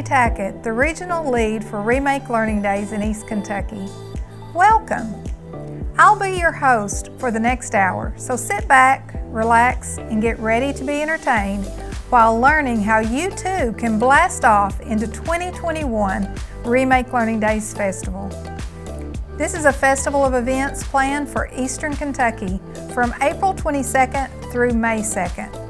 Tackett, the regional lead for Remake Learning Days in East Kentucky. Welcome! I'll be your host for the next hour, so sit back, relax, and get ready to be entertained while learning how you too can blast off into 2021 Remake Learning Days Festival. This is a festival of events planned for Eastern Kentucky from April 22nd through May 2nd.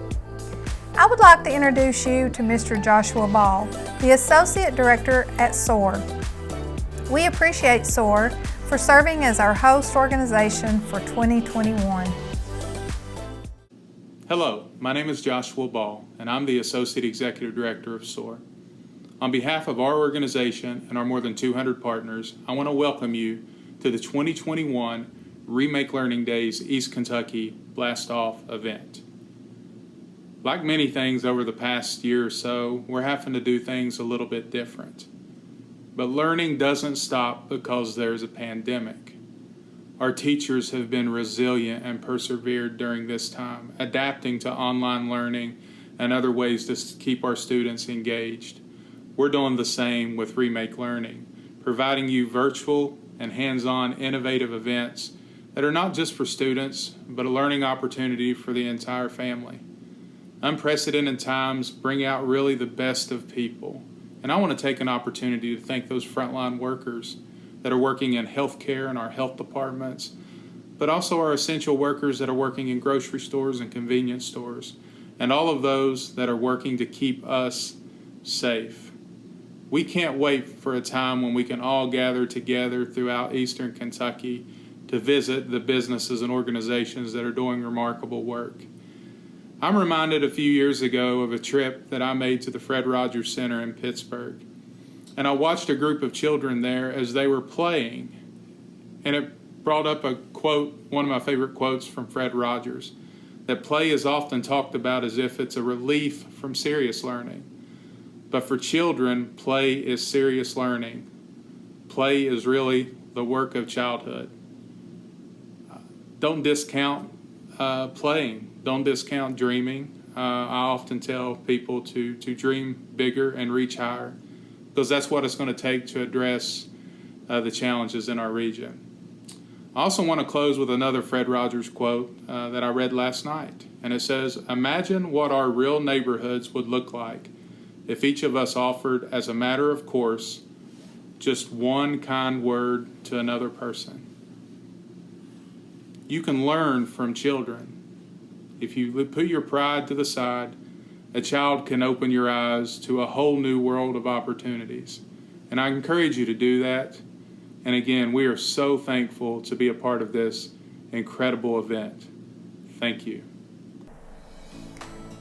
I would like to introduce you to Mr. Joshua Ball, the Associate Director at SOAR. We appreciate SOAR for serving as our host organization for 2021. Hello, my name is Joshua Ball, and I'm the Associate Executive Director of SOAR. On behalf of our organization and our more than 200 partners, I want to welcome you to the 2021 Remake Learning Days East Kentucky Blast Off event. Like many things over the past year or so, we're having to do things a little bit different. But learning doesn't stop because there's a pandemic. Our teachers have been resilient and persevered during this time, adapting to online learning and other ways to keep our students engaged. We're doing the same with Remake Learning, providing you virtual and hands-on innovative events that are not just for students, but a learning opportunity for the entire family. Unprecedented times bring out really the best of people. And I want to take an opportunity to thank those frontline workers that are working in healthcare and our health departments, but also our essential workers that are working in grocery stores and convenience stores, and all of those that are working to keep us safe. We can't wait for a time when we can all gather together throughout Eastern Kentucky to visit the businesses and organizations that are doing remarkable work. I'm reminded a few years ago of a trip that I made to the Fred Rogers Center in Pittsburgh. And I watched a group of children there as they were playing. And it brought up a quote, one of my favorite quotes from Fred Rogers, that play is often talked about as if it's a relief from serious learning. But for children, play is serious learning. Play is really the work of childhood. Don't discount playing. Don't discount dreaming. I often tell people to dream bigger and reach higher, because that's what it's going to take to address the challenges in our region. I also want to close with another Fred Rogers quote that I read last night, and it says, "Imagine what our real neighborhoods would look like if each of us offered, as a matter of course, just one kind word to another person." You can learn from children. If you put your pride to the side, a child can open your eyes to a whole new world of opportunities. And I encourage you to do that. And again, we are so thankful to be a part of this incredible event. Thank you.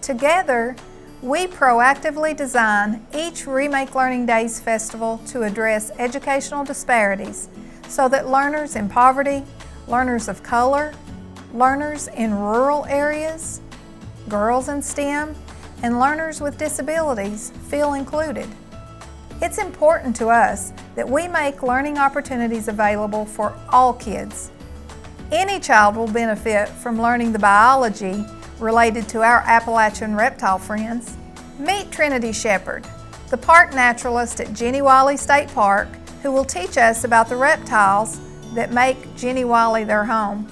Together, we proactively design each Remake Learning Days festival to address educational disparities so that learners in poverty, learners of color, learners in rural areas, girls in STEM, and learners with disabilities feel included. It's important to us that we make learning opportunities available for all kids. Any child will benefit from learning the biology related to our Appalachian reptile friends. Meet Trinity Shepard, the park naturalist at Jenny Wiley State Park, who will teach us about the reptiles that make Jenny Wiley their home.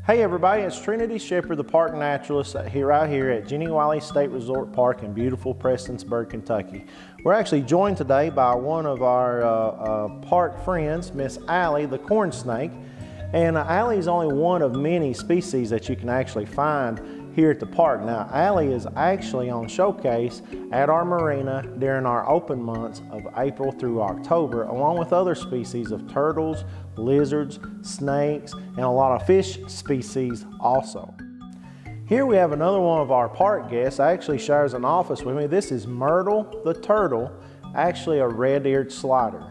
Hey everybody, it's Trinity Shepard, the park naturalist right here at Jenny Wiley State Resort Park in beautiful Prestonsburg, Kentucky. We're actually joined today by one of our park friends, Miss Allie, the corn snake. And Allie is only one of many species that you can actually find here at the park. Now, Allie is actually on showcase at our marina during our open months of April through October, along with other species of turtles, lizards, snakes, and a lot of fish species also. Here we have another one of our park guests, actually shares an office with me. This is Myrtle the turtle, actually a red-eared slider.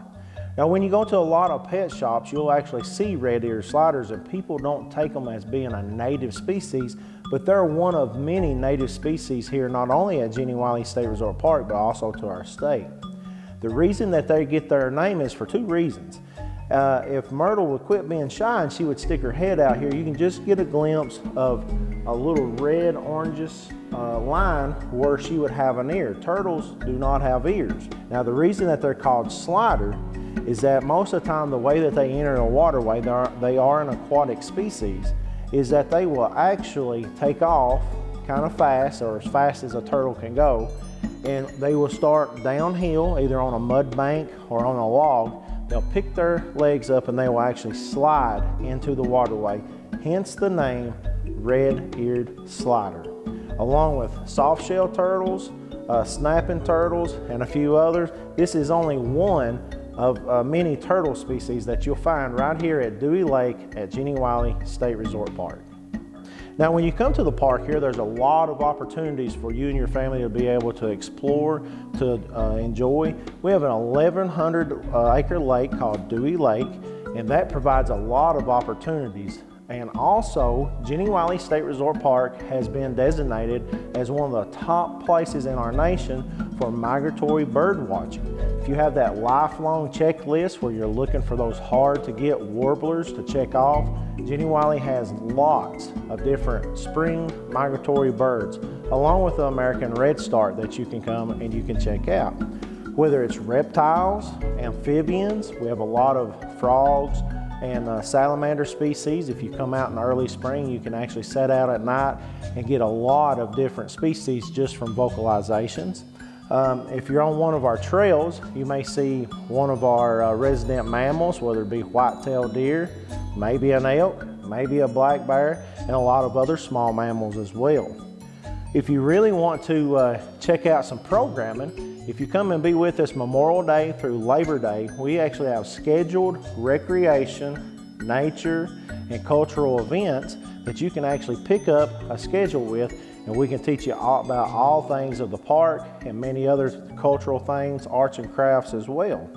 Now when you go to a lot of pet shops, you'll actually see red-eared sliders, and people don't take them as being a native species, but they're one of many native species here, not only at Jenny Wiley State Resort Park, but also to our state. The reason that they get their name is for two reasons. If Myrtle would quit being shy and she would stick her head out here, you can just get a glimpse of a little red orangish line where she would have an ear. Turtles do not have ears. Now the reason that they're called slider is that most of the time the way that they enter a waterway, they are an aquatic species, is that they will actually take off kind of fast, or as fast as a turtle can go, and they will start downhill either on a mud bank or on a log. They'll pick their legs up and they will actually slide into the waterway, hence the name red-eared slider. Along with soft-shell turtles, snapping turtles, and a few others, this is only one of many turtle species that you'll find right here at Dewey Lake at Jenny Wiley State Resort Park. Now when you come to the park here, there's a lot of opportunities for you and your family to be able to explore, to enjoy. We have an 1,100 acre lake called Dewey Lake, and that provides a lot of opportunities. And also, Jenny Wiley State Resort Park has been designated as one of the top places in our nation for migratory bird watching. If you have that lifelong checklist where you're looking for those hard to get warblers to check off, Jenny Wiley has lots of different spring migratory birds, along with the American redstart that you can come and you can check out. Whether it's reptiles, amphibians, we have a lot of frogs and salamander species. If you come out in early spring, you can actually set out at night and get a lot of different species just from vocalizations. If you're on one of our trails, you may see one of our resident mammals, whether it be white-tailed deer, maybe an elk, maybe a black bear, and a lot of other small mammals as well. If you really want to check out some programming, if you come and be with us Memorial Day through Labor Day, we actually have scheduled recreation, nature, and cultural events that you can actually pick up a schedule with, and we can teach you all about all things of the park and many other cultural things, arts and crafts as well.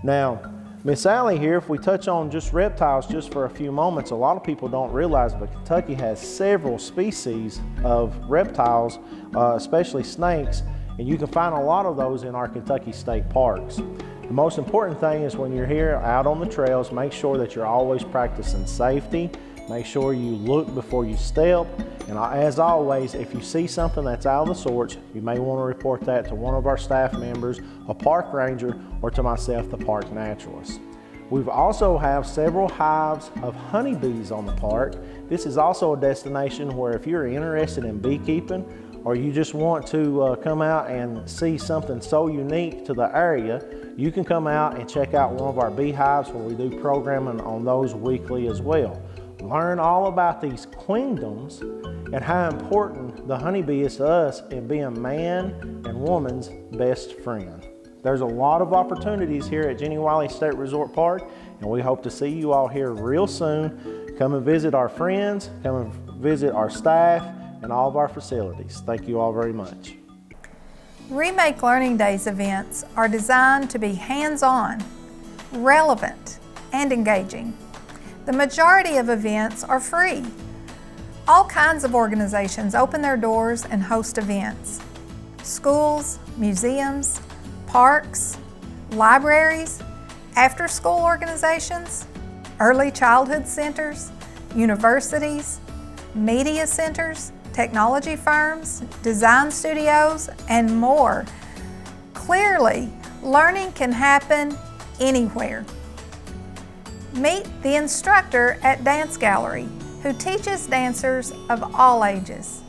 Now, Miss Allie here, if we touch on just reptiles just for a few moments, a lot of people don't realize, but Kentucky has several species of reptiles, especially snakes, and you can find a lot of those in our Kentucky state parks. The most important thing is when you're here out on the trails, make sure that you're always practicing safety. Make sure you look before you step. And as always, if you see something that's out of the sorts, you may want to report that to one of our staff members, a park ranger, or to myself, the park naturalist. We also have several hives of honeybees on the park. This is also a destination where if you're interested in beekeeping, or you just want to come out and see something so unique to the area, you can come out and check out one of our beehives where we do programming on those weekly as well. Learn all about these queendoms and how important the honeybee is to us in being man and woman's best friend. There's a lot of opportunities here at Jenny Wiley State Resort Park, and we hope to see you all here real soon. Come and visit our friends, come and visit our staff, and all of our facilities. Thank you all very much. Remake Learning Days events are designed to be hands-on, relevant, and engaging. The majority of events are free. All kinds of organizations open their doors and host events. Schools, museums, parks, libraries, after-school organizations, early childhood centers, universities, media centers, technology firms, design studios, and more. Clearly, learning can happen anywhere. Meet the instructor at Dance Gallery, who teaches dancers of all ages.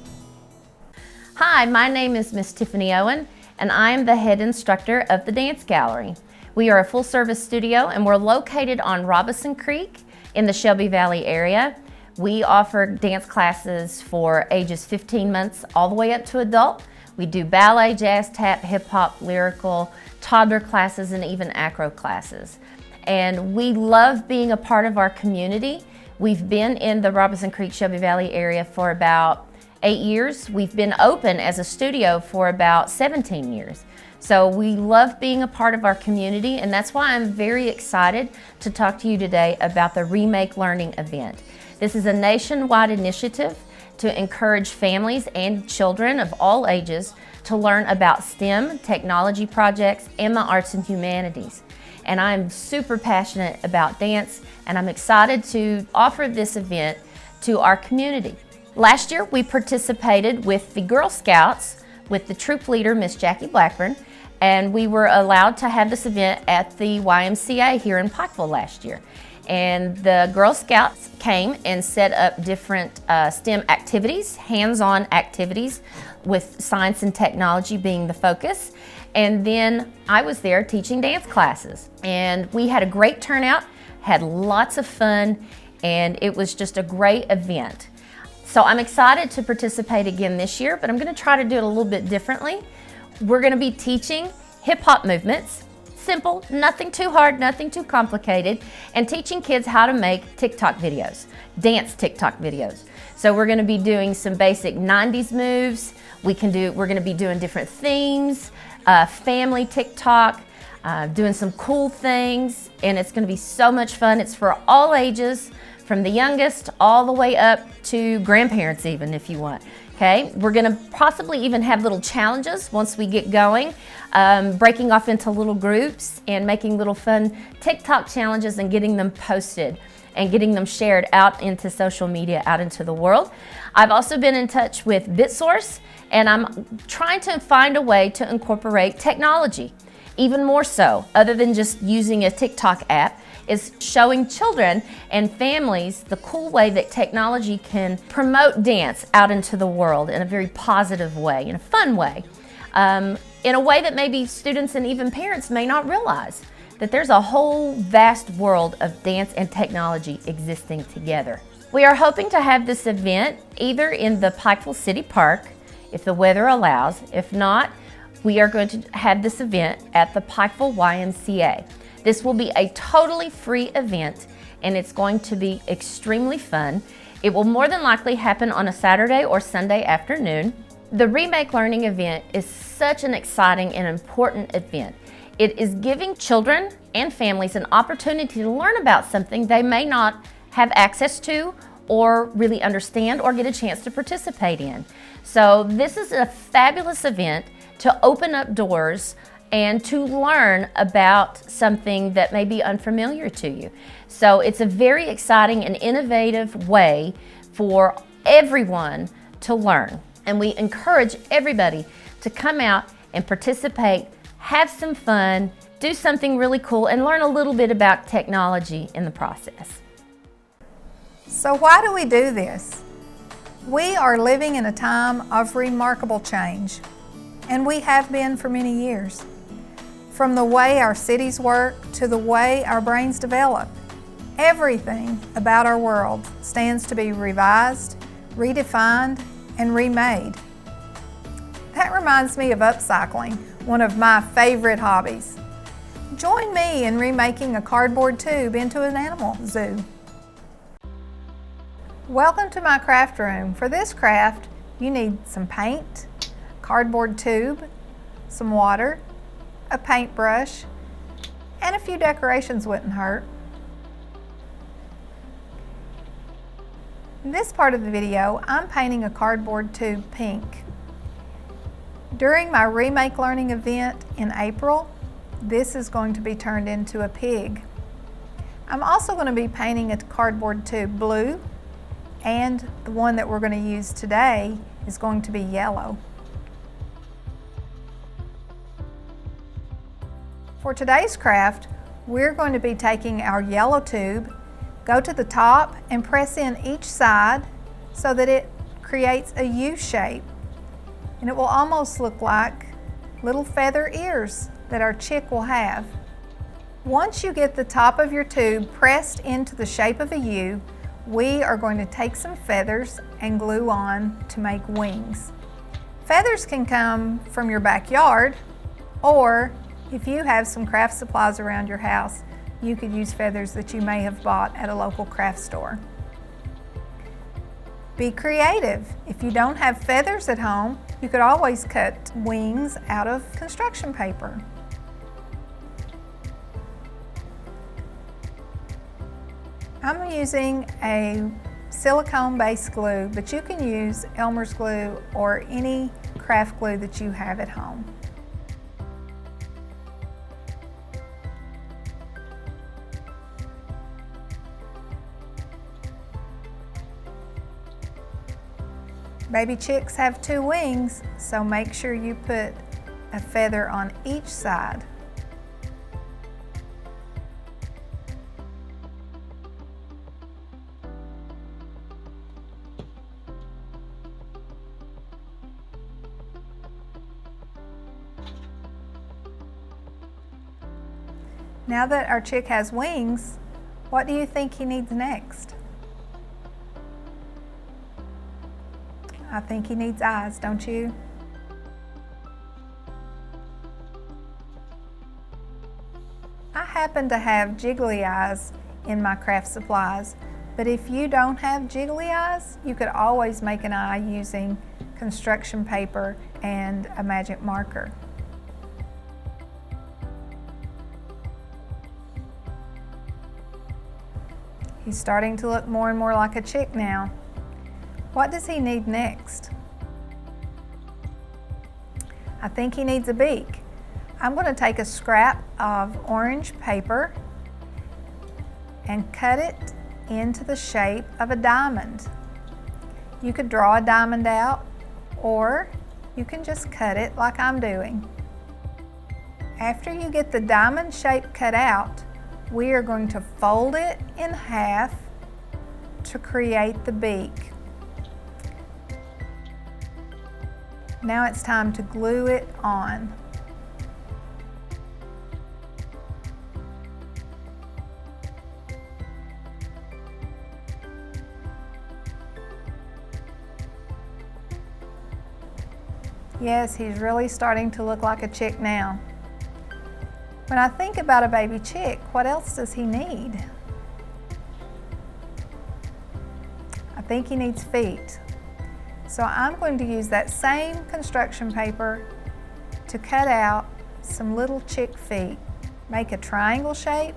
Hi, my name is Miss Tiffany Owen, and I am the head instructor of the Dance Gallery. We are a full-service studio, and we're located on Robinson Creek in the Shelby Valley area. We offer dance classes for ages 15 months all the way up to adult. We do ballet, jazz, tap, hip hop, lyrical, toddler classes, and even acro classes. And we love being a part of our community. We've been in the Robinson Creek, Shelby Valley area for about 8 years. We've been open as a studio for about 17 years. So we love being a part of our community, and that's why I'm very excited to talk to you today about the Remake Learning event. This is a nationwide initiative to encourage families and children of all ages to learn about STEM, technology projects, and the arts and humanities. And I'm super passionate about dance, and I'm excited to offer this event to our community. Last year, we participated with the Girl Scouts with the troop leader, Miss Jackie Blackburn, and we were allowed to have this event at the YMCA here in Pikeville last year. And the Girl Scouts came and set up different STEM activities, hands-on activities with science and technology being the focus. And then I was there teaching dance classes. And we had a great turnout, had lots of fun, and it was just a great event. So I'm excited to participate again this year, but I'm gonna try to do it a little bit differently. We're gonna be teaching hip-hop movements, simple, nothing too hard, nothing too complicated, and teaching kids how to make TikTok videos, dance TikTok videos. So we're gonna be doing some basic 90s moves. We're gonna be doing different themes, family TikTok, doing some cool things, and it's gonna be so much fun. It's for all ages, from the youngest all the way up to grandparents even, if you want. Okay, we're gonna possibly even have little challenges once we get going, breaking off into little groups and making little fun TikTok challenges and getting them posted and getting them shared out into social media, out into the world. I've also been in touch with BitSource, and I'm trying to find a way to incorporate technology, even more so, other than just using a TikTok app, is showing children and families the cool way that technology can promote dance out into the world in a very positive way, in a fun way, in a way that maybe students and even parents may not realize, that there's a whole vast world of dance and technology existing together. We are hoping to have this event either in the Pikeville City Park, if the weather allows. If not, we are going to have this event at the Pikeville YMCA. This will be a totally free event, and it's going to be extremely fun. It will more than likely happen on a Saturday or Sunday afternoon. The Remake Learning event is such an exciting and important event. It is giving children and families an opportunity to learn about something they may not have access to or really understand or get a chance to participate in. So this is a fabulous event to open up doors and to learn about something that may be unfamiliar to you. So it's a very exciting and innovative way for everyone to learn. And we encourage everybody to come out and participate, have some fun, do something really cool, and learn a little bit about technology in the process. So why do we do this? We are living in a time of remarkable change, and we have been for many years. From the way our cities work to the way our brains develop, everything about our world stands to be revised, redefined, and remade. That reminds me of upcycling, one of my favorite hobbies. Join me in remaking a cardboard tube into an animal zoo. Welcome to my craft room. For this craft, you need some paint, cardboard tube, some water, a paintbrush, and a few decorations wouldn't hurt. In this part of the video, I'm painting a cardboard tube pink. During my Remake Learning event in April, this is going to be turned into a pig. I'm also going to be painting a cardboard tube blue, and the one that we're going to use today is going to be yellow. For today's craft, we're going to be taking our yellow tube, go to the top and press in each side so that it creates a U shape. And it will almost look like little feather ears that our chick will have. Once you get the top of your tube pressed into the shape of a U, we are going to take some feathers and glue on to make wings. Feathers can come from your backyard, or if you have some craft supplies around your house, you could use feathers that you may have bought at a local craft store. Be creative. If you don't have feathers at home, you could always cut wings out of construction paper. I'm using a silicone-based glue, but you can use Elmer's glue or any craft glue that you have at home. Baby chicks have 2 wings, so make sure you put a feather on each side. Now that our chick has wings, what do you think he needs next? I think he needs eyes, don't you? I happen to have jiggly eyes in my craft supplies, but if you don't have jiggly eyes, you could always make an eye using construction paper and a magic marker. He's starting to look more and more like a chick now. What does he need next? I think he needs a beak. I'm going to take a scrap of orange paper and cut it into the shape of a diamond. You could draw a diamond out, or you can just cut it like I'm doing. After you get the diamond shape cut out, we are going to fold it in half to create the beak. Now it's time to glue it on. Yes, he's really starting to look like a chick now. When I think about a baby chick, what else does he need? I think he needs feet. So I'm going to use that same construction paper to cut out some little chick feet. Make a triangle shape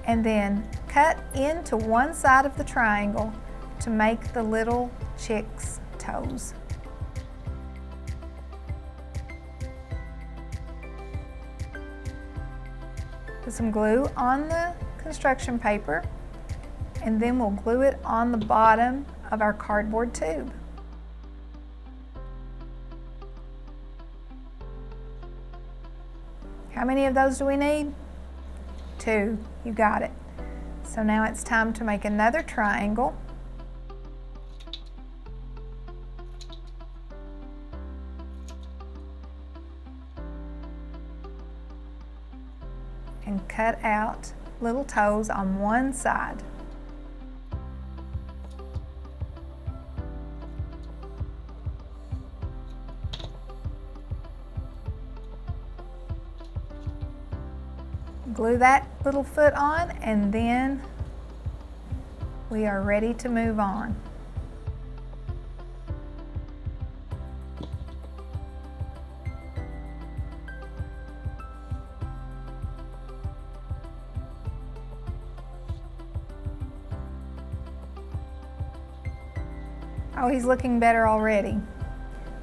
and then cut into one side of the triangle to make the little chick's toes. Put some glue on the construction paper, and then we'll glue it on the bottom of our cardboard tube. How many of those do we need? 2, you got it. So now it's time to make another triangle. And cut out little toes on one side. Glue that little foot on, and then we are ready to move on. Oh, he's looking better already.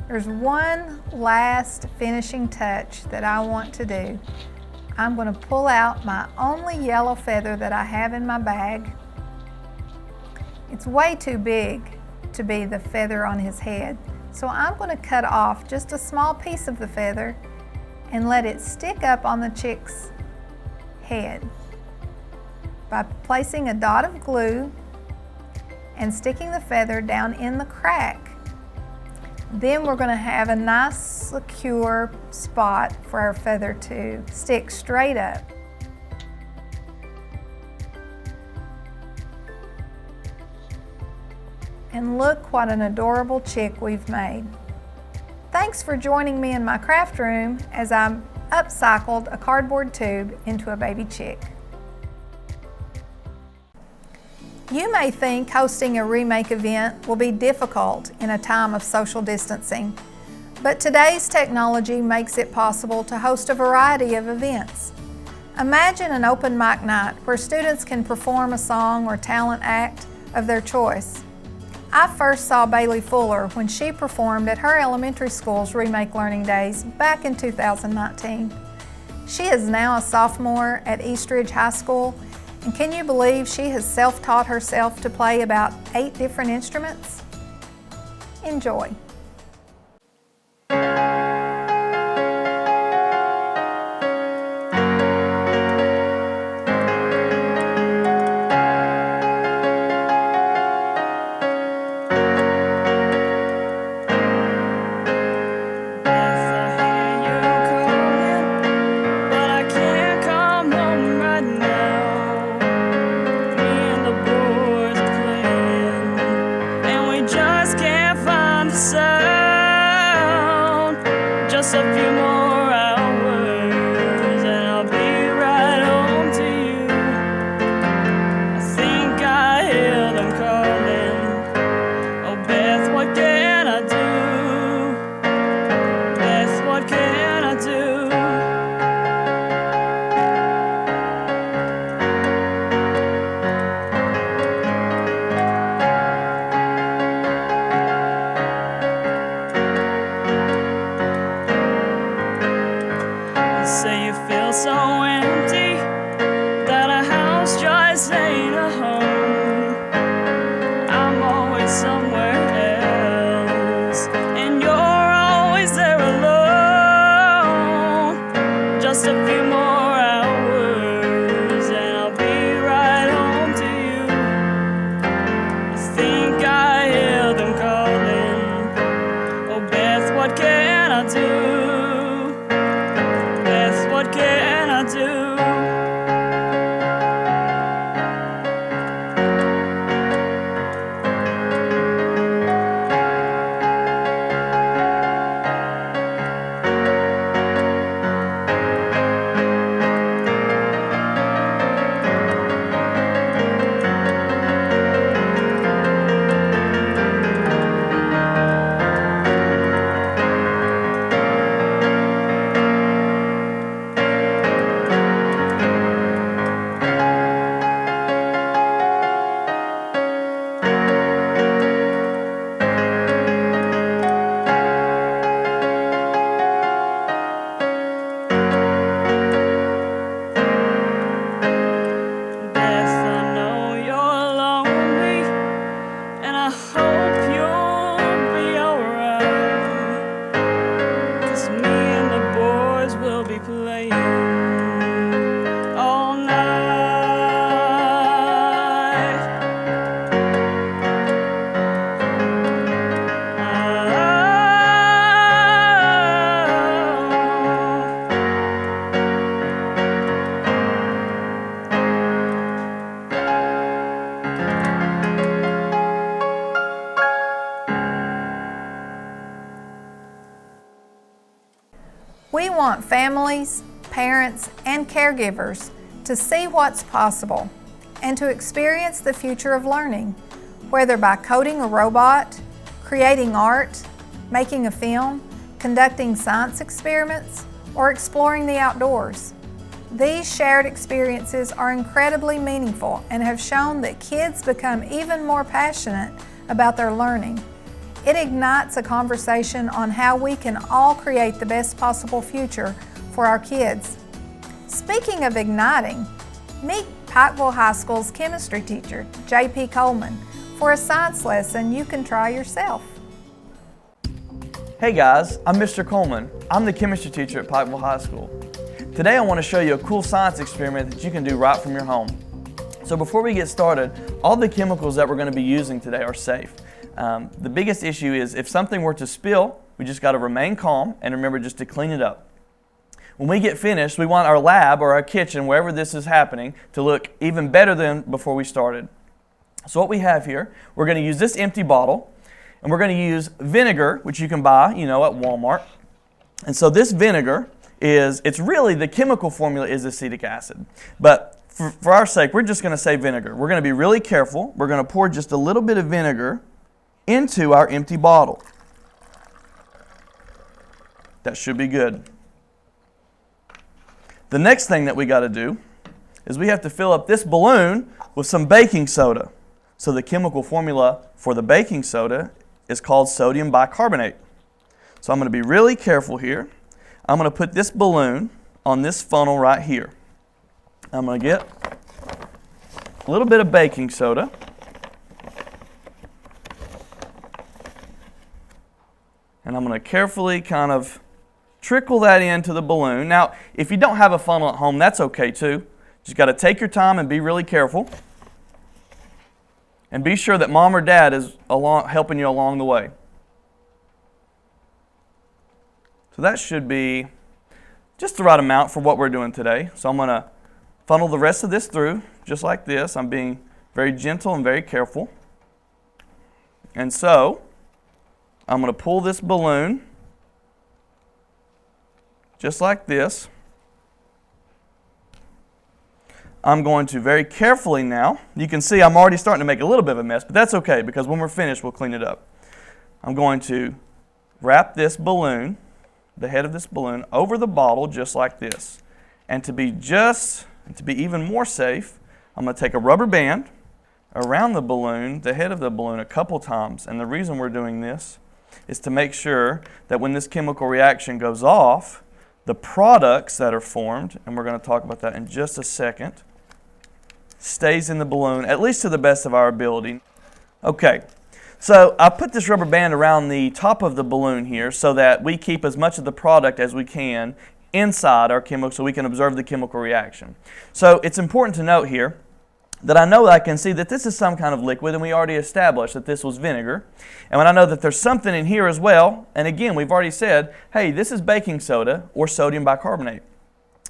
There's one last finishing touch that I want to do. I'm going to pull out my only yellow feather that I have in my bag. It's way too big to be the feather on his head, so I'm going to cut off just a small piece of the feather and let it stick up on the chick's head by placing a dot of glue and sticking the feather down in the crack. Then we're going to have a nice secure spot for our feather to stick straight up. And look what an adorable chick we've made. Thanks for joining me in my craft room as I upcycled a cardboard tube into a baby chick. You may think hosting a Remake event will be difficult in a time of social distancing, but today's technology makes it possible to host a variety of events. Imagine an open mic night where students can perform a song or talent act of their choice. I first saw Bailey Fuller when she performed at her elementary school's Remake Learning Days back in 2019. She is now a sophomore at East Ridge High School, and can you believe she has self-taught herself to play about 8 different instruments? Enjoy. Just a few more hours and I'll be right home to you. I think I hear them calling. Oh Beth, what can I do? Beth, what can I do? Say you feel so empty that a house just ain't a home. I'm always somewhere else and you're always there alone. Just a few more hours and I'll be right home to you. I think I hear them calling. Oh Beth, what can I do? What can I do? Playing all night. We want families, parents, and caregivers to see what's possible and to experience the future of learning, whether by coding a robot, creating art, making a film, conducting science experiments, or exploring the outdoors. These shared experiences are incredibly meaningful and have shown that kids become even more passionate about their learning. It ignites a conversation on how we can all create the best possible future for our kids. Speaking of igniting, meet Pikeville High School's chemistry teacher, J.P. Coleman, for a science lesson you can try yourself. Hey guys, I'm Mr. Coleman. I'm the chemistry teacher at Pikeville High School. Today I want to show you a cool science experiment that you can do right from your home. So before we get started, all the chemicals that we're going to be using today are safe. The biggest issue is if something were to spill, we just got to remain calm and remember just to clean it up. When we get finished, we want our lab or our kitchen, wherever this is happening, to look even better than before we started. So what we have here, we're going to use this empty bottle, and we're going to use vinegar, which you can buy, at Walmart. And so this vinegar it's really, the chemical formula is acetic acid. But for our sake, we're just going to say vinegar. We're going to be really careful. We're going to pour just a little bit of vinegar into our empty bottle. That should be good. The next thing that we got to do is we have to fill up this balloon with some baking soda. So the chemical formula for the baking soda is called sodium bicarbonate. So I'm going to be really careful here. I'm going to put this balloon on this funnel right here. I'm going to get a little bit of baking soda. And I'm going to carefully kind of trickle that into the balloon. Now, if you don't have a funnel at home, that's okay too. Just got to take your time and be really careful. And be sure that mom or dad is helping you along the way. So that should be just the right amount for what we're doing today. So I'm going to funnel the rest of this through just like this. I'm being very gentle and very careful. And so I'm going to pull this balloon just like this. I'm going to very carefully now, you can see I'm already starting to make a little bit of a mess, but that's okay because when we're finished we'll clean it up. I'm going to wrap this balloon, the head of this balloon, over the bottle just like this. And to be even more safe, I'm going to take a rubber band around the balloon, the head of the balloon, a couple times. And the reason we're doing this is to make sure that when this chemical reaction goes off, the products that are formed, and we're going to talk about that in just a second, stays in the balloon, at least to the best of our ability. Okay, so I put this rubber band around the top of the balloon here so that we keep as much of the product as we can inside our chemical so we can observe the chemical reaction. So it's important to note here that I can see that this is some kind of liquid, and we already established that this was vinegar. And when I know that there's something in here as well, and again, we've already said, hey, this is baking soda or sodium bicarbonate.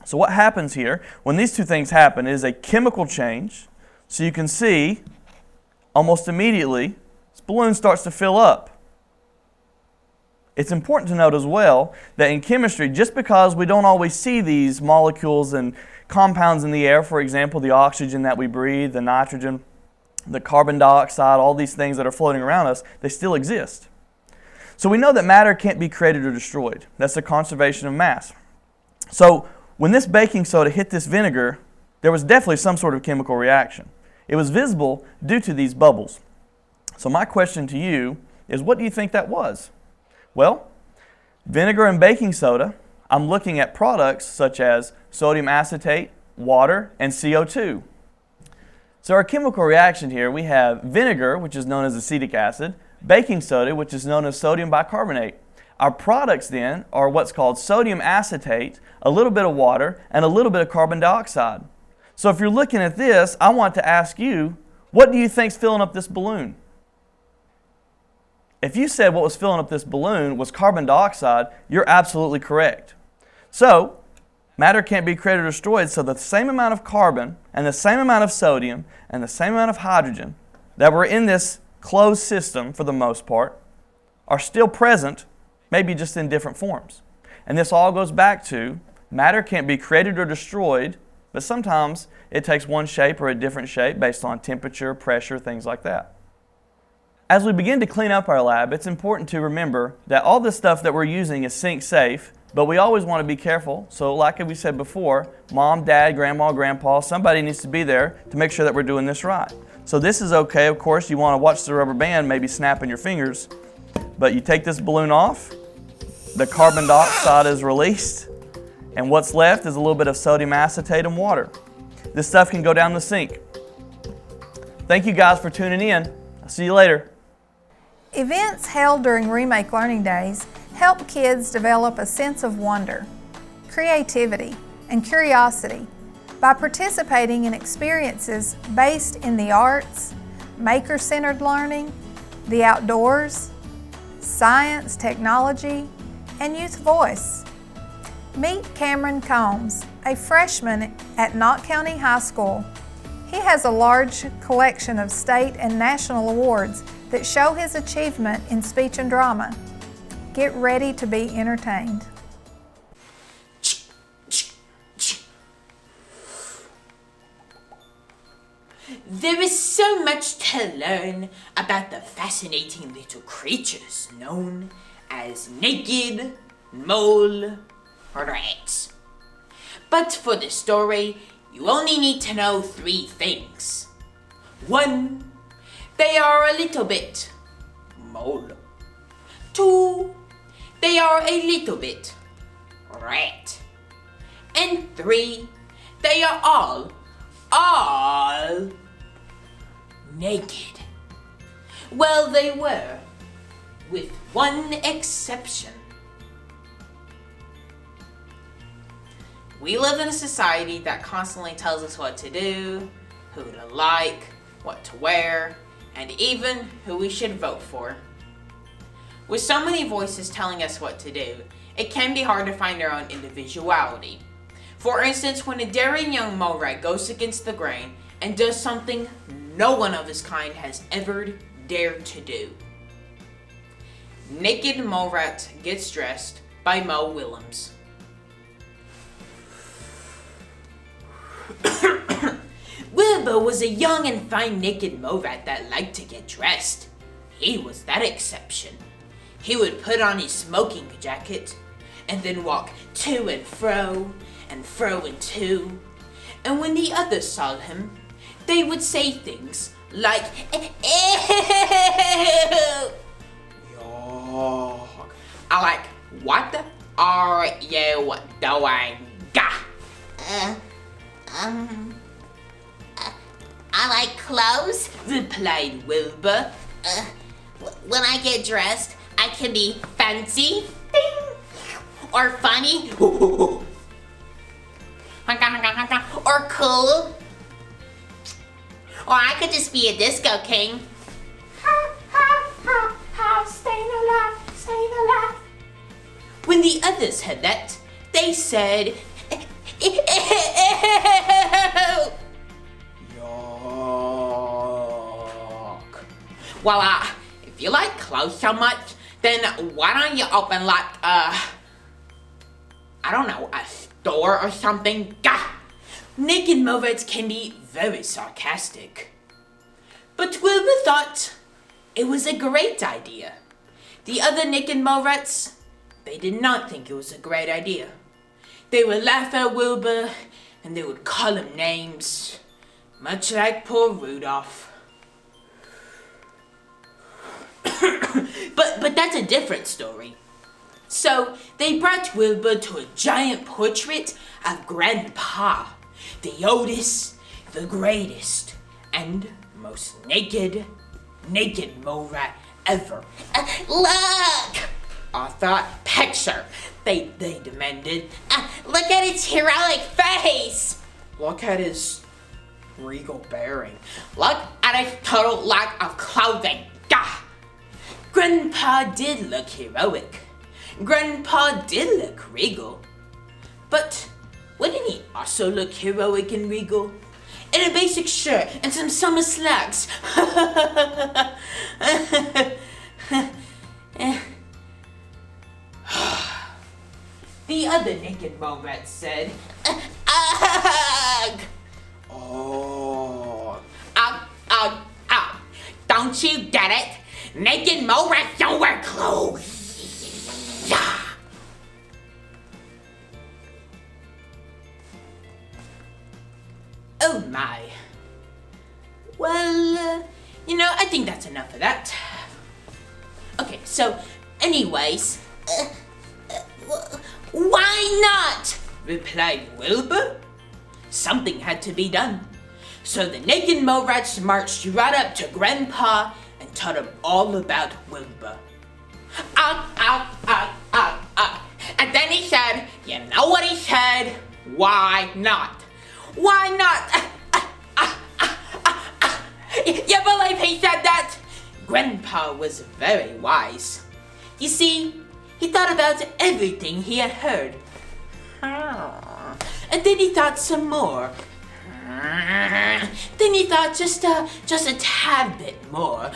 So what happens here, when these two things happen, is a chemical change. So you can see, almost immediately, this balloon starts to fill up. It's important to note as well that in chemistry, just because we don't always see these molecules and compounds in the air, for example, the oxygen that we breathe, the nitrogen, the carbon dioxide, all these things that are floating around us, they still exist. So we know that matter can't be created or destroyed. That's the conservation of mass. So when this baking soda hit this vinegar, there was definitely some sort of chemical reaction. It was visible due to these bubbles. So my question to you is, what do you think that was? Well, vinegar and baking soda, I'm looking at products such as sodium acetate, water, and CO2. So our chemical reaction here, we have vinegar, which is known as acetic acid, baking soda, which is known as sodium bicarbonate. Our products then are what's called sodium acetate, a little bit of water, and a little bit of carbon dioxide. So if you're looking at this, I want to ask you, what do you think's filling up this balloon? If you said what was filling up this balloon was carbon dioxide, you're absolutely correct. So, matter can't be created or destroyed, so the same amount of carbon and the same amount of sodium and the same amount of hydrogen that were in this closed system, for the most part, are still present, maybe just in different forms. And this all goes back to matter can't be created or destroyed, but sometimes it takes one shape or a different shape based on temperature, pressure, things like that. As we begin to clean up our lab, it's important to remember that all this stuff that we're using is sink safe, but we always want to be careful. So like we said before, mom, dad, grandma, grandpa, somebody needs to be there to make sure that we're doing this right. So this is okay. Of course, you want to watch the rubber band maybe snapping your fingers, but you take this balloon off, the carbon dioxide is released, and what's left is a little bit of sodium acetate and water. This stuff can go down the sink. Thank you guys for tuning in. I'll see you later. Events held during Remake Learning Days help kids develop a sense of wonder, creativity, and curiosity by participating in experiences based in the arts, maker-centered learning, the outdoors, science, technology, and youth voice. Meet Cameron Combs, a freshman at Knott County High School. He has a large collection of state and national awards that show his achievement in speech and drama. Get ready to be entertained. There is so much to learn about the fascinating little creatures known as naked, mole, or rats. But for the story, you only need to know 3 things. 1. they are a little bit mole. 2, they are a little bit rat. And 3, they are all naked. Well, they were, with one exception. We live in a society that constantly tells us what to do, who to like, what to wear, and even who we should vote for. With so many voices telling us what to do, it can be hard to find our own individuality. For instance, when a daring young mole rat goes against the grain and does something no one of his kind has ever dared to do. Naked Mole Rat Gets Dressed by Mo Willems. Wilbur was a young and fine naked mole rat that liked to get dressed. He was that exception. He would put on his smoking jacket and then walk to and fro and two. And when the others saw him, they would say things like, ew. Yuck. I like, what are you doing? I like clothes. Replied Wilbur. When I get dressed, I can be fancy, ding, or funny, or cool, or I could just be a disco king. Staying alive. When the others heard that, they said, ew. Yuck. Well, if you like clothes so much, then why don't you open like, I don't know, a store or something? Gah! Naked mole rats can be very sarcastic. But Wilbur thought it was a great idea. The other naked mole rats, they did not think it was a great idea. They would laugh at Wilbur and they would call him names, much like poor Rudolph. But that's a different story. So they brought Wilbur to a giant portrait of Grandpa, the oldest, the greatest, and most naked mole rat ever. Look! Arthur, picture, they demanded. Look at its heroic face! Look at his regal bearing. Look at his total lack of clothing. Gah! Grandpa did look heroic. Grandpa did look regal. But wouldn't he also look heroic and regal? In a basic shirt and some summer slacks. The other naked mole rat said, Ugh! oh, don't you get it? Naked mole rats don't wear clothes. Oh my. Well, I think that's enough of that. Okay, so anyways, Why not? replied Wilbur. Something had to be done. So the naked mole rats marched right up to Grandpa and told him all about Wilbur. And then he said, you know what he said? Why not? Why not? You believe he said that? Grandpa was very wise. You see, he thought about everything he had heard. And then he thought some more. Then he thought just a tad bit more.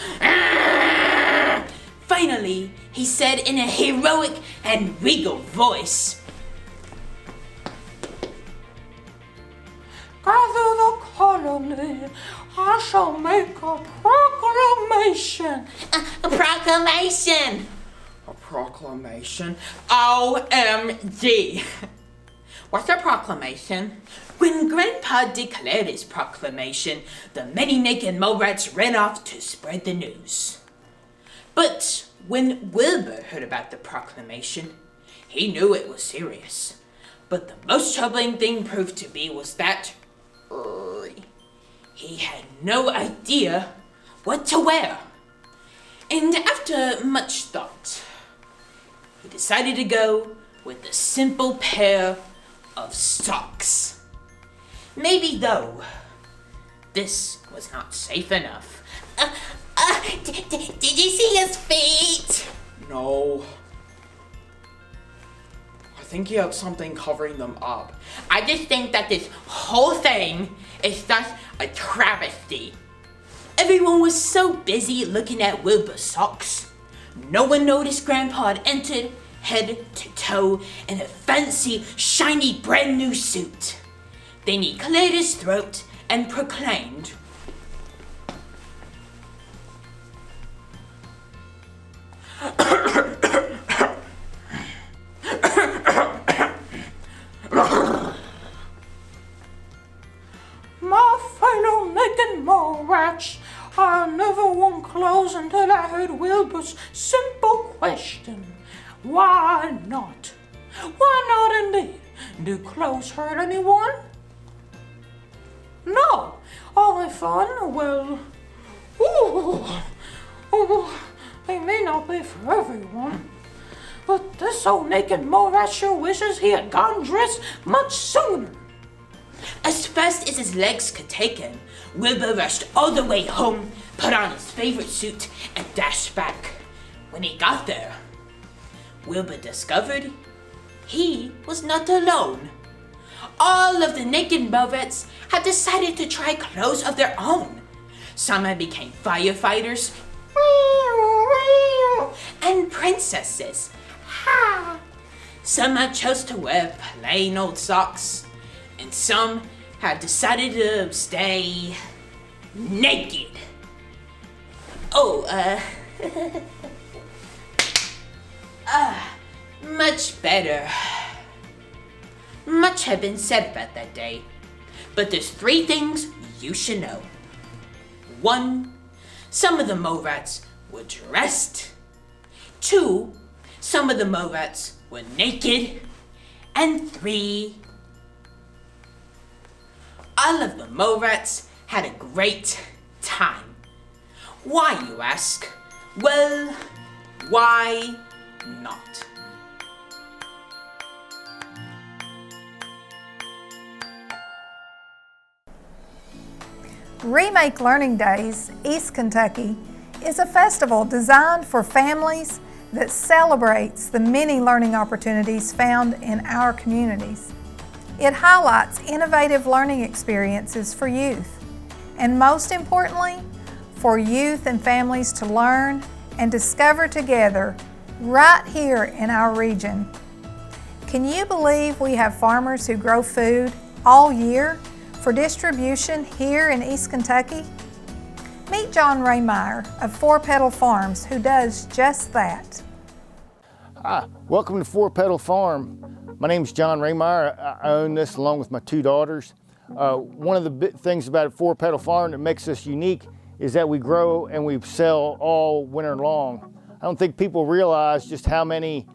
Finally, he said in a heroic and regal voice, gather the colony, I shall make a proclamation. A proclamation. A proclamation? OMG. What's a proclamation? When Grandpa declared his proclamation, the many naked mole rats ran off to spread the news. But when Wilbur heard about the proclamation, he knew it was serious. But the most troubling thing proved to be was that he had no idea what to wear. And after much thought, he decided to go with a simple pair of socks. Maybe though, this was not safe enough. Did you see his feet? No. I think he had something covering them up. I just think that this whole thing is just a travesty. Everyone was so busy looking at Wilbur's socks. No one noticed Grandpa had entered head to toe in a fancy, shiny, brand new suit. Then he cleared his throat and proclaimed, My fellow naked mole rats, I never wore clothes until I heard Wilbur's simple question. Why not? Why not indeed? Do clothes hurt anyone? No. Are they fun? Well, they may not be for everyone. But this old naked mole rat sure wishes he had gotten dressed much sooner. as fast as his legs could take him, Wilbur rushed all the way home, put on his favorite suit, and dashed back. When he got there, Wilbur discovered he was not alone. All of the naked mole rats had decided to try clothes of their own. Some had become firefighters and princesses. Some had chose to wear plain old socks, and some had decided to stay naked. Much better. Much had been said about that day, but there's 3 things you should know. 1, some of the mole rats were dressed. 2, some of the mole rats were naked. And 3, all of the mole rats had a great time. Why, you ask? Well, why not? Remake Learning Days, East Kentucky, is a festival designed for families that celebrates the many learning opportunities found in our communities. It highlights innovative learning experiences for youth, and most importantly, for youth and families to learn and discover together right here in our region. Can you believe we have farmers who grow food all year for distribution here in East Kentucky? Meet John Raymeyer of Four Petal Farms, who does just that. Hi, welcome to Four Petal Farm. My name is John Raymeyer. I own this along with my 2 daughters. One of the big things about Four Petal Farm that makes us unique is that we grow and we sell all winter long. I don't think people realize just how many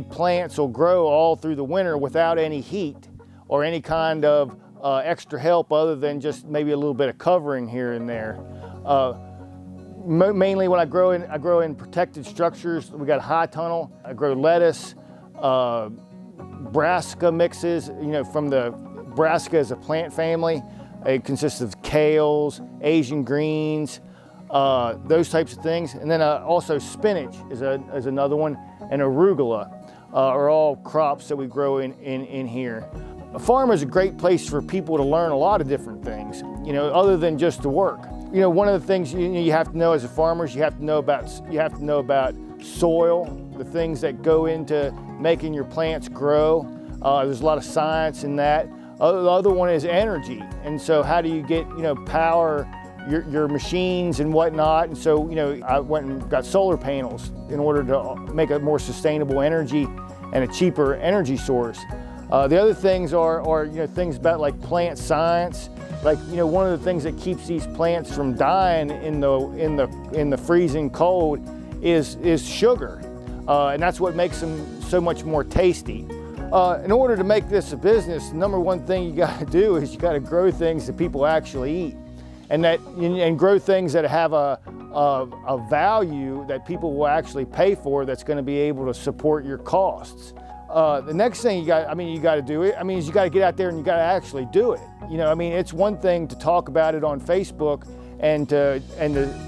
plants will grow all through the winter without any heat or any kind of extra help other than just maybe a little bit of covering here and there. Mainly when I grow in protected structures. We got a high tunnel. I grow lettuce, brassica mixes, from the brassica is a plant family. It consists of kales, Asian greens, those types of things. And then also spinach is another one, and arugula are all crops that we grow in here. A farm is a great place for people to learn a lot of different things, other than just to work. One of the things you have to know as a farmer is you have to know about soil, the things that go into making your plants grow. There's a lot of science in that. The other one is energy, and so how do you get power your machines and whatnot? And so I went and got solar panels in order to make a more sustainable energy and a cheaper energy source. The other things are things about like plant science. Like, one of the things that keeps these plants from dying in the freezing cold is sugar, and that's what makes them so much more tasty. In order to make this a business, the number one thing you got to do is you got to grow things that people actually eat, and grow things that have a value that people will actually pay for, that's going to be able to support your costs. The next thing you got to do it. Is you got to get out there and you got to actually do it. It's one thing to talk about it on Facebook and to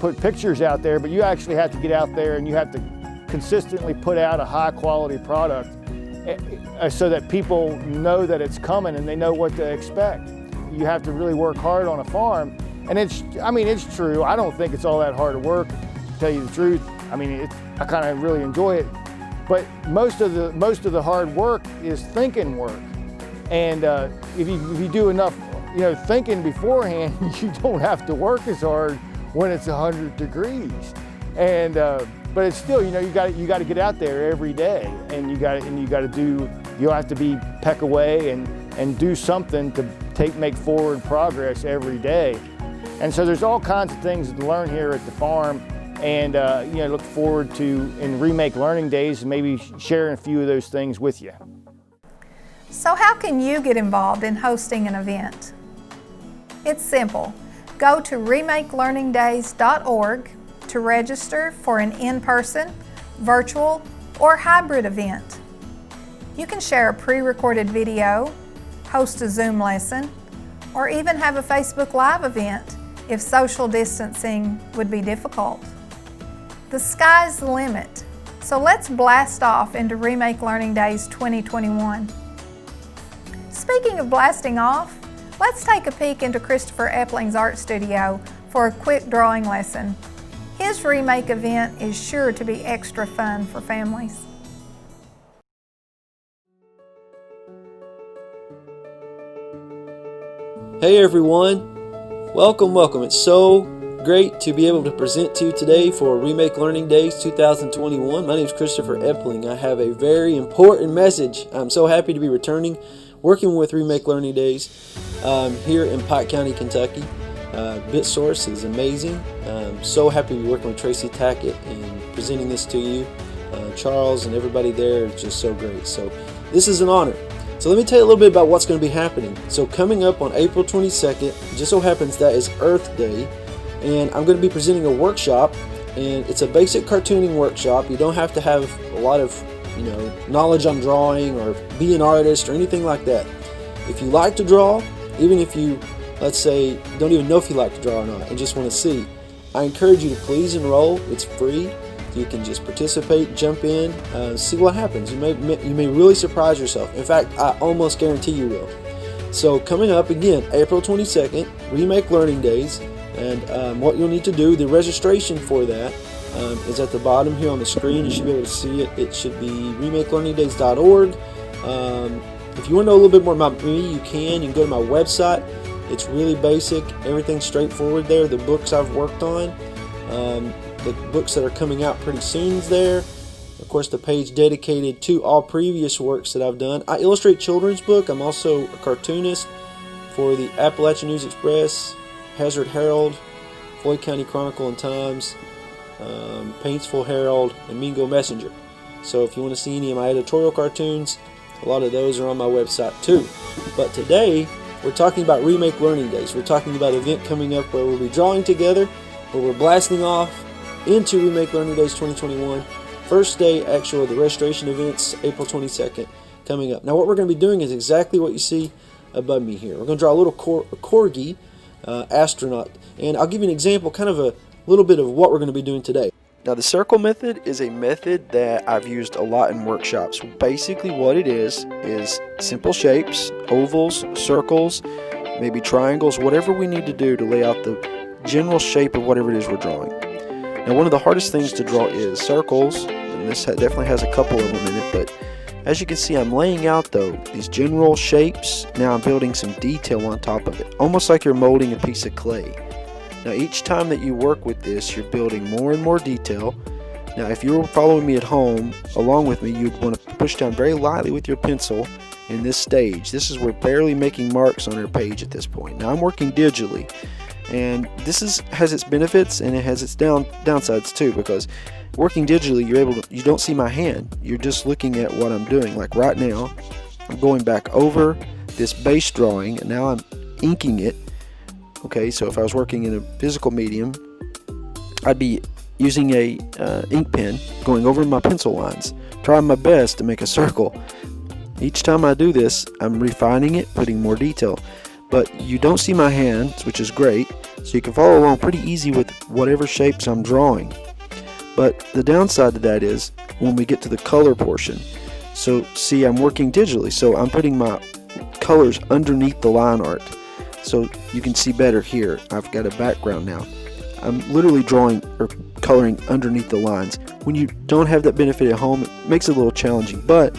put pictures out there, but you actually have to get out there and you have to consistently put out a high quality product so that people know that it's coming and they know what to expect. You have to really work hard on a farm, and it's true. I don't think it's all that hard to work, to tell you the truth. I kind of really enjoy it. But most of the hard work is thinking work, and if you do enough, thinking beforehand, you don't have to work as hard when it's 100 degrees. And but it's still, you got to get out there every day, and you got to do. You'll have to be peck away and do something to make forward progress every day. And so there's all kinds of things to learn here at the farm. And look forward to, in Remake Learning Days, maybe sharing a few of those things with you. So how can you get involved in hosting an event? It's simple. Go to remakelearningdays.org to register for an in-person, virtual, or hybrid event. You can share a pre-recorded video, host a Zoom lesson, or even have a Facebook Live event if social distancing would be difficult. The sky's the limit, so let's blast off into Remake Learning Days 2021. Speaking of blasting off, let's take a peek into Christopher Epling's art studio for a quick drawing lesson. His Remake event is sure to be extra fun for families. Hey everyone, welcome. It's so great to be able to present to you today for Remake Learning Days 2021. My name is Christopher Epling. I have a very important message. I'm so happy to be returning, working with Remake Learning Days here in Pike County, Kentucky. BitSource is amazing. I'm so happy to be working with Tracy Tackett and presenting this to you. Charles and everybody there is just so great. So this is an honor. So let me tell you a little bit about what's going to be happening. So coming up on April 22nd, it just so happens that is Earth Day, and I'm going to be presenting a workshop, and it's a basic cartooning workshop. You don't have to have a lot of knowledge on drawing or be an artist or anything like that. If you like to draw, even if you, let's say, don't even know if you like to draw or not and just want to see, I encourage you to please enroll. It's free. You can just participate, jump in, see what happens. You may really surprise yourself. In fact, I almost guarantee you will. So coming up again, April 22nd, Remake Learning Days, and what you'll need to do, the registration for that is at the bottom here on the screen. You should be able to see it. It should be remakelearningdays.org. If you want to know a little bit more about me, you can go to my website. It's really basic. Everything's straightforward there. The books I've worked on. The books that are coming out pretty soon is there. Of course, the page dedicated to all previous works that I've done. I illustrate children's book. I'm also a cartoonist for the Appalachian News Express, Hazard Herald, Floyd County Chronicle and Times, Paintsville Herald, and Mingo Messenger. So if you want to see any of my editorial cartoons, a lot of those are on my website too. But today, we're talking about Remake Learning Days. We're talking about an event coming up where we'll be drawing together, where we're blasting off into Remake Learning Days 2021. First day actual of the registration events, April 22nd, coming up. Now what we're going to be doing is exactly what you see above me here. We're going to draw a little corgi astronaut, and I'll give you an example, kind of a little bit of what we're going to be doing today. Now the circle method is a method that I've used a lot in workshops. Basically what it is simple shapes, ovals, circles, maybe triangles, whatever we need to do to lay out the general shape of whatever it is we're drawing. Now one of the hardest things to draw is circles, and this definitely has a couple of them in it, but as you can see I'm laying out though these general shapes. Now I'm building some detail on top of it, almost like you're molding a piece of clay. Now each time that you work with this, you're building more and more detail. Now if you were following me at home along with me, you'd want to push down very lightly with your pencil in this stage. This is we're barely making marks on our page at this point. Now I'm working digitally, and this has its benefits and it has its downsides too, because working digitally you don't see my hand. You're just looking at what I'm doing. Like right now, I'm going back over this base drawing and now I'm inking it. Okay, so if I was working in a physical medium, I'd be using a ink pen, going over my pencil lines, trying my best to make a circle. Each time I do this, I'm refining it, putting more detail. But you don't see my hands, which is great, so you can follow along pretty easy with whatever shapes I'm drawing. But the downside to that is when we get to the color portion. So see, I'm working digitally, so I'm putting my colors underneath the line art. So you can see better here. I've got a background now. I'm literally drawing or coloring underneath the lines. When you don't have that benefit at home, it makes it a little challenging. But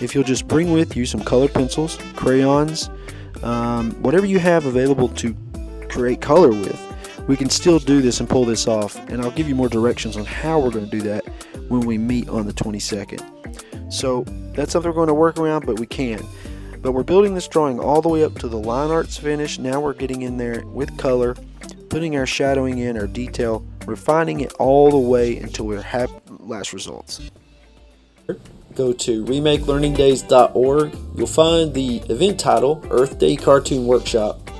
if you'll just bring with you some colored pencils, crayons, whatever you have available to create color with, we can still do this and pull this off. And I'll give you more directions on how we're going to do that when we meet on the 22nd. So that's something we're going to work around, but we can. But we're building this drawing all the way up to the line art's finished. Now we're getting in there with color, putting our shadowing in, our detail, refining it all the way until we're happy with last results. Go to remakelearningdays.org. You'll find the event title, Earth Day Cartoon Workshop.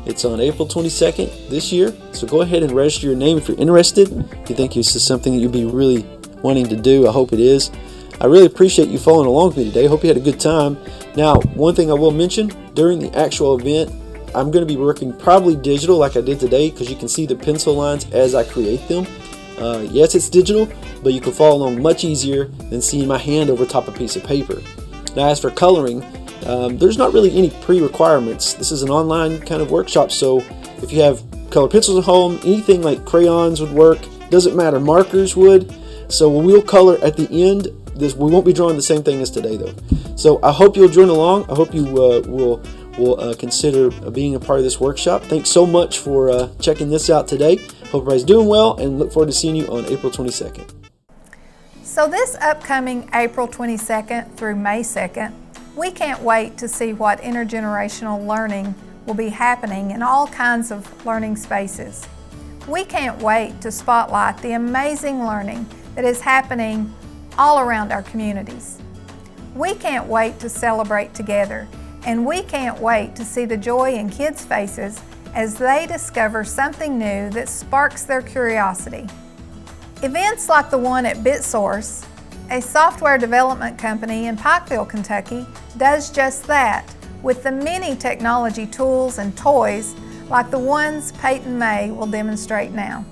It's on April 22nd this year, so go ahead and register your name if you're interested. If you think this is something that you'd be really wanting to do, I hope it is. I really appreciate you following along with me today. Hope you had a good time. Now, one thing I will mention, during the actual event, I'm going to be working probably digital like I did today, because you can see the pencil lines as I create them. Yes, it's digital, but you can follow along much easier than seeing my hand over top a piece of paper. Now, as for coloring, there's not really any pre-requirements. This is an online kind of workshop, so if you have colored pencils at home, anything like crayons would work. Doesn't matter, markers would. So when we'll color at the end, we won't be drawing the same thing as today, though. So I hope you'll join along. I hope you will consider being a part of this workshop. Thanks so much for checking this out today. Hope everybody's doing well, and look forward to seeing you on April 22nd. So this upcoming April 22nd through May 2nd, we can't wait to see what intergenerational learning will be happening in all kinds of learning spaces. We can't wait to spotlight the amazing learning that is happening all around our communities. We can't wait to celebrate together, and we can't wait to see the joy in kids' faces as they discover something new that sparks their curiosity. Events like the one at BitSource, a software development company in Pikeville, Kentucky, does just that with the many technology tools and toys like the ones Peyton May will demonstrate now.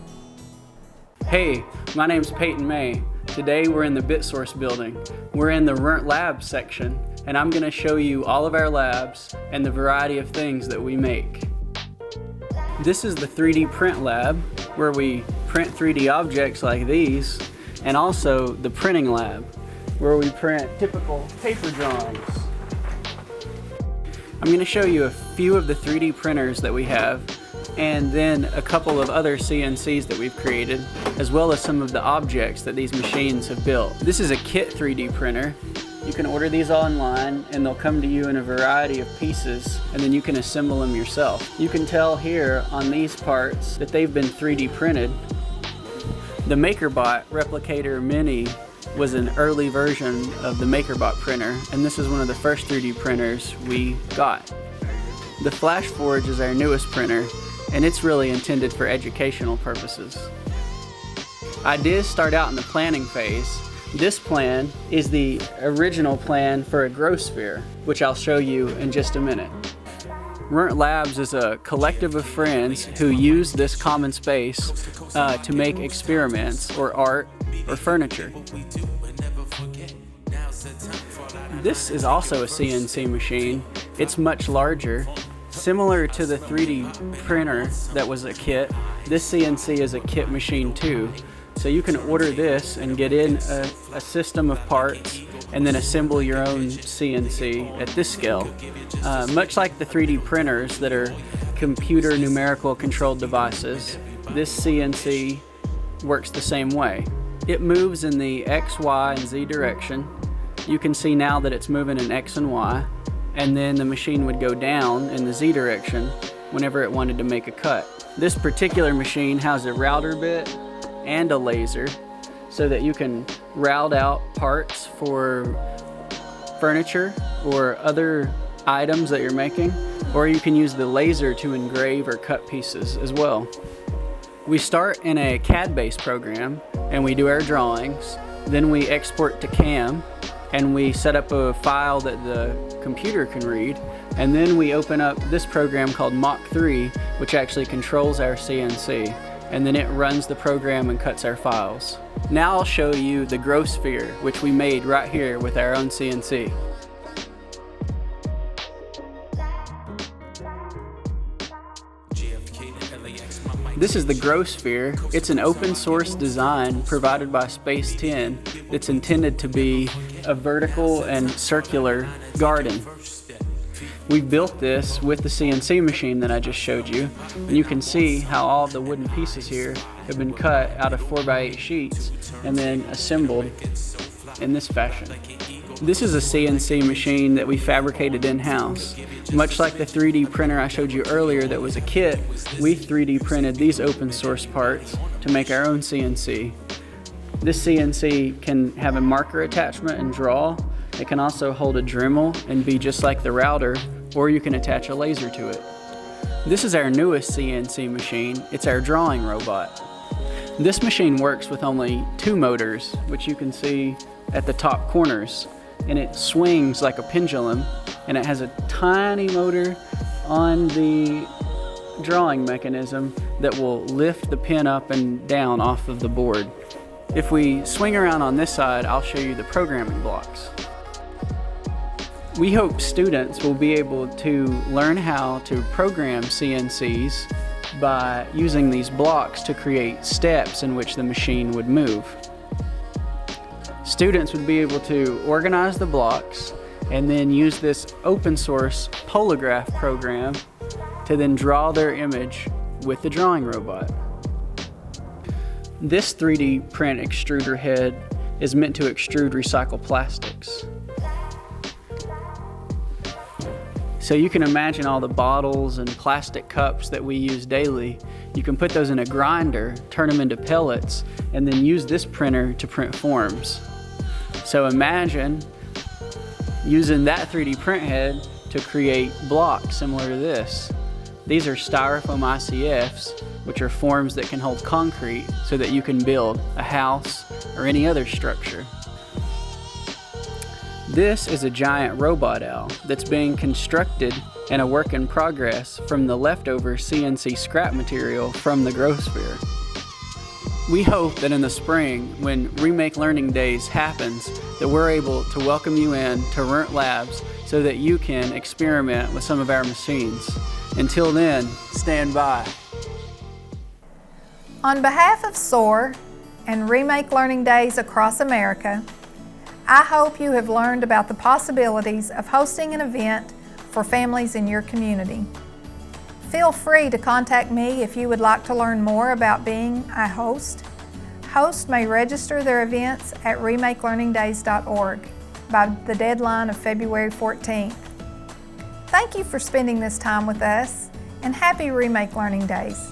Hey, my name's Peyton May. Today we're in the BitSource building. We're in the Rent Lab section, and I'm going to show you all of our labs and the variety of things that we make. This is the 3D print lab, where we print 3D objects like these, and also the printing lab, where we print typical paper drawings. I'm going to show you a few of the 3D printers that we have, and then a couple of other CNCs that we've created, as well as some of the objects that these machines have built. This is a kit 3D printer. You can order these online, and they'll come to you in a variety of pieces, and then you can assemble them yourself. You can tell here on these parts that they've been 3D printed. The MakerBot Replicator Mini was an early version of the MakerBot printer, and this is one of the first 3D printers we got. The FlashForge is our newest printer, and it's really intended for educational purposes. Ideas start out in the planning phase. This plan is the original plan for a grow sphere, which I'll show you in just a minute. Rent Labs is a collective of friends who use this common space to make experiments or art or furniture. This is also a CNC machine. It's much larger. Similar to the 3D printer that was a kit, this CNC is a kit machine too. So you can order this and get in a system of parts and then assemble your own CNC at this scale. Much like the 3D printers that are computer numerical controlled devices, this CNC works the same way. It moves in the X, Y, and Z direction. You can see now that it's moving in X and Y. and then the machine would go down in the Z direction whenever it wanted to make a cut. This particular machine has a router bit and a laser so that you can route out parts for furniture or other items that you're making, or you can use the laser to engrave or cut pieces as well. We start in a CAD-based program and we do our drawings, then we export to CAM and we set up a file that the computer can read, and then we open up this program called Mach 3, which actually controls our CNC, and then it runs the program and cuts our files. Now I'll show you the grow sphere, which we made right here with our own CNC. This is the grow sphere. It's an open source design provided by Space 10 that's intended to be a vertical and circular garden. We built this with the CNC machine that I just showed you, and you can see how all of the wooden pieces here have been cut out of 4x8 sheets and then assembled in this fashion. This is a CNC machine that we fabricated in-house. Much like the 3D printer I showed you earlier that was a kit, we 3D printed these open source parts to make our own CNC. This CNC can have a marker attachment and draw. It can also hold a Dremel and be just like the router, or you can attach a laser to it. This is our newest CNC machine. It's our drawing robot. This machine works with only 2 motors, which you can see at the top corners, and it swings like a pendulum, and it has a tiny motor on the drawing mechanism that will lift the pen up and down off of the board. If we swing around on this side, I'll show you the programming blocks. We hope students will be able to learn how to program CNCs by using these blocks to create steps in which the machine would move. Students would be able to organize the blocks and then use this open source polograph program to then draw their image with the drawing robot. This 3D print extruder head is meant to extrude recycled plastics. So you can imagine all the bottles and plastic cups that we use daily. You can put those in a grinder, turn them into pellets, and then use this printer to print forms. So imagine using that 3D print head to create blocks similar to this. These are styrofoam ICFs, which are forms that can hold concrete so that you can build a house or any other structure. This is a giant robot owl that's being constructed and a work in progress from the leftover CNC scrap material from the grow sphere. We hope that in the spring, when Remake Learning Days happens, that we're able to welcome you in to RERNT Labs so that you can experiment with some of our machines. Until then, stand by. On behalf of SOAR and Remake Learning Days across America, I hope you have learned about the possibilities of hosting an event for families in your community. Feel free to contact me if you would like to learn more about being a host. Hosts may register their events at remakelearningdays.org by the deadline of February 14th. Thank you for spending this time with us, and happy Remake Learning Days.